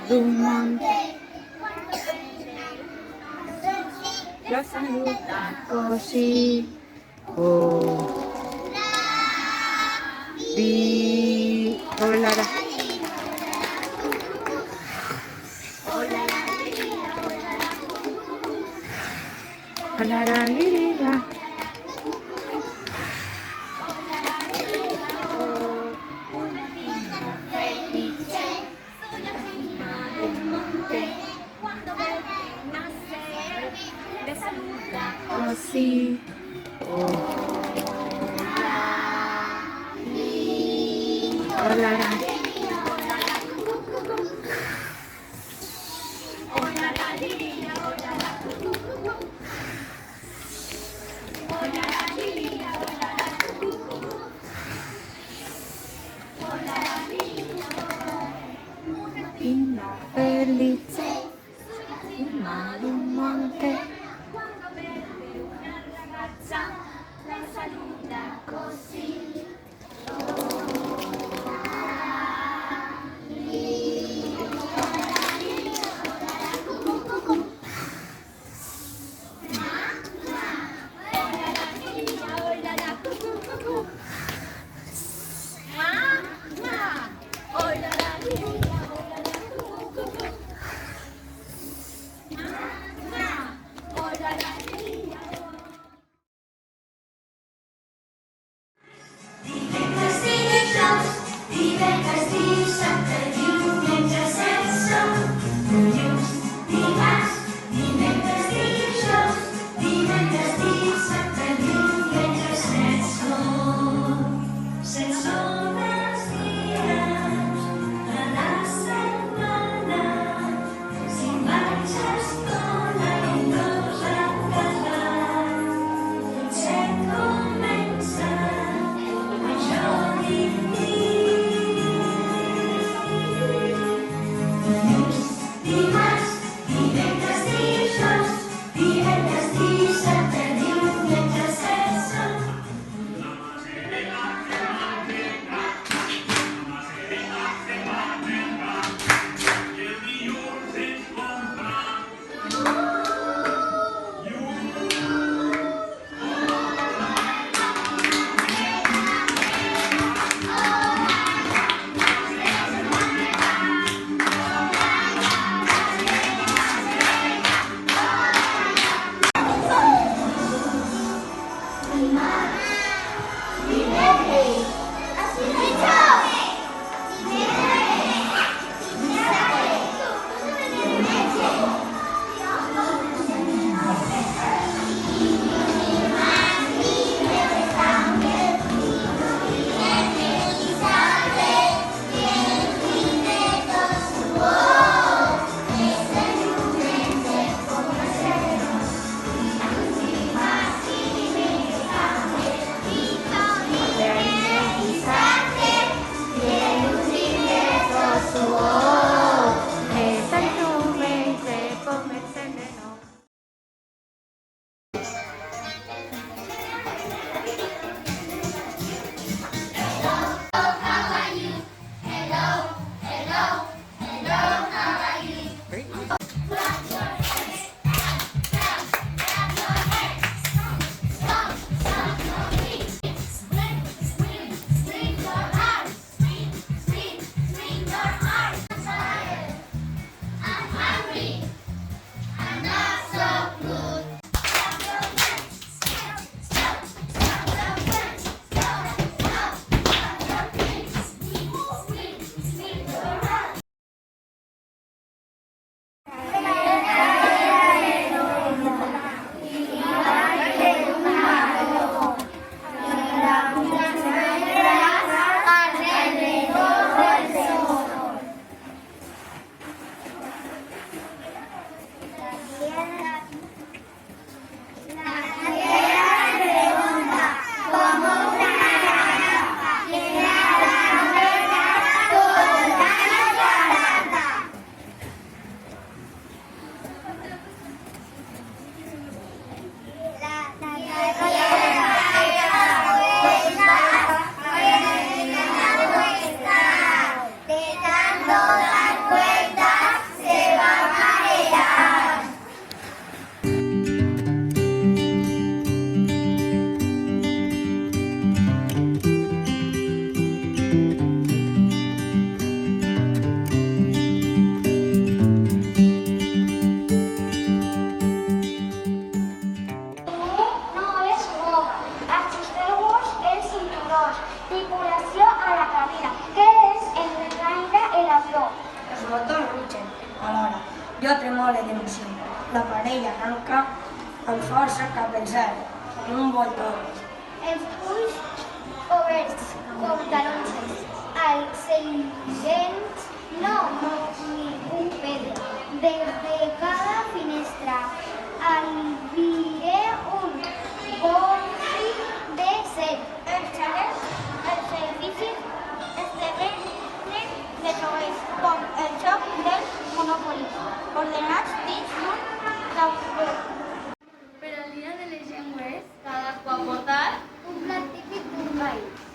Monte, lo saluta così. Oh, di, hola, hola, la lira. Così. Hola. Una felice, una di un monte. La saluta così. Tripulació a la cabina. Què és el desaire i l'avió? Els motors rutgen alhora. Jo tremole d'emoció. La parella arranca amb força cap al cel, en un vol d'or. Els ulls oberts com taronges. Al seient no ni un pedra. Des de cada finestra albiré un gonfi de cel. Els xalets, els edificis esdevenen de joves, com el joc del Monopoly, ordenats dins d'un taulell. Per al dia de les llengües, cadascú ha portat Un plat típic d'un país.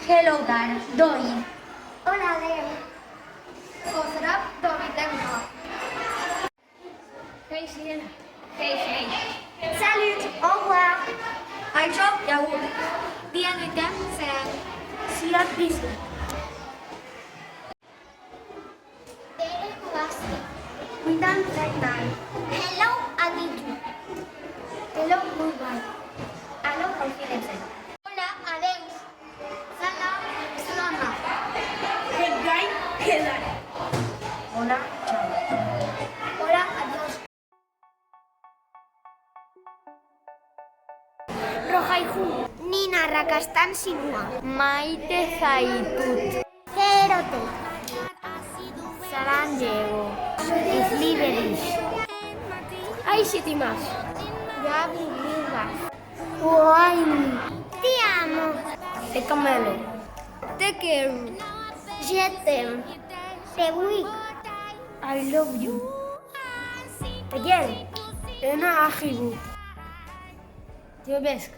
Hello there, doing. Hola, Adeu. What's up, David Lemma? Hey, Sienna. Hey. Salut, au revoir. Això, iagut. Dia de temps, si et vist. Pere Basti. 89. Hello, Aditya. Hello, goodbye. Hello, confidence. Hola, adeu. Salam, Slama. Hey, guy, Heather. Hola, chao. Hola, adiós. Rojaihu. Nina Rakastan Sinua. Maite Zaitut. Cerote. Sarangego. Sliverish. Ay, siete más. Gabi Rivas. Guayni. Te amo. Te camelo. Te quiero. Je t'aime. Te vull. I love you. Again. أنا أحبك. تبسك.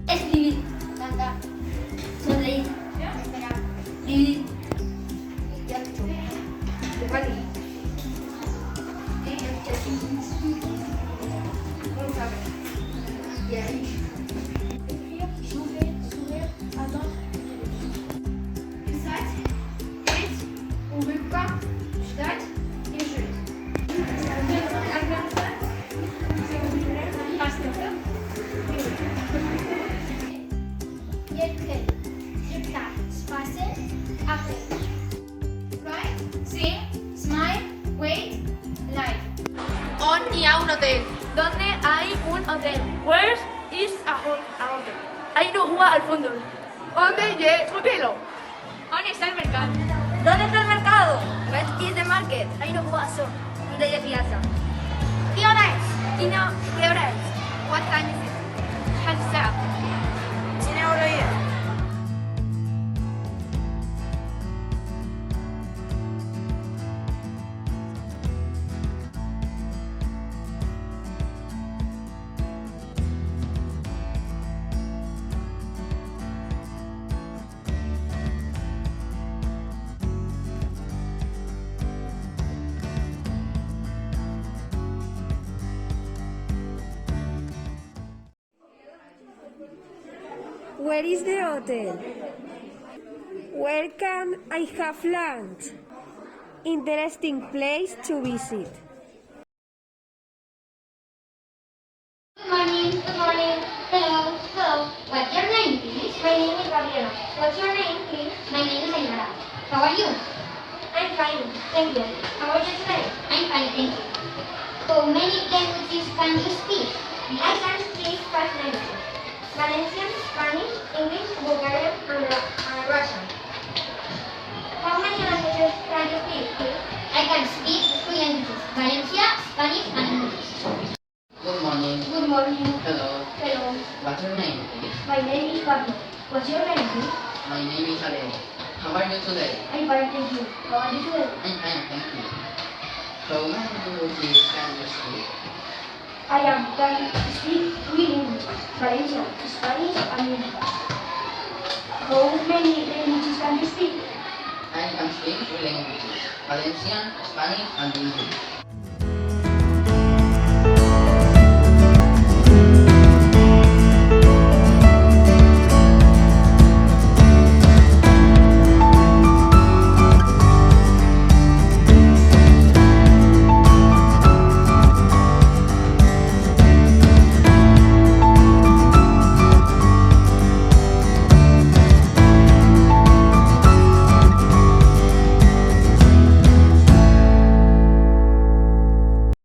El hotel? ¿Dónde hay un hotel? Where is a hotel? Hay no juega al fondo. ¿Dónde hay un hotel? ¿Dónde está el mercado? ¿Dónde está el mercado? Where is the market? Hay no juega so. ¿Dónde hay piazza? ¿Qué hora es? ¿Qué hora es? What time is it? هل الساعة؟ Tiene hora ya. Where is the hotel? Where can I have lunch? Interesting place to visit. Good morning. Good morning. Hello. Hello. What's your name, please? My name is Gabriela. What's your name, please? My name is Ainara. How are you? I'm fine. Thank you. How are you today? I'm fine, thank you. How many languages can you speak? I can speak 5 languages. Valencian, Spanish, English, Bulgarian, and Russian. How many languages can you speak, please? I can speak 3 languages. Valencia, Spanish, and English. Good morning. Good morning. Hello. Hello. What's your name, please? My name is Pablo. What's your name, please? My name is Alejo. How are you today? I'm fine, thank you. How are you today? I'm fine, thank you. How many languages can you speak? I can speak 3 languages. Valencian, Spanish, and English. How many languages can you speak? I can speak 3 languages. Valencian, Spanish, and English.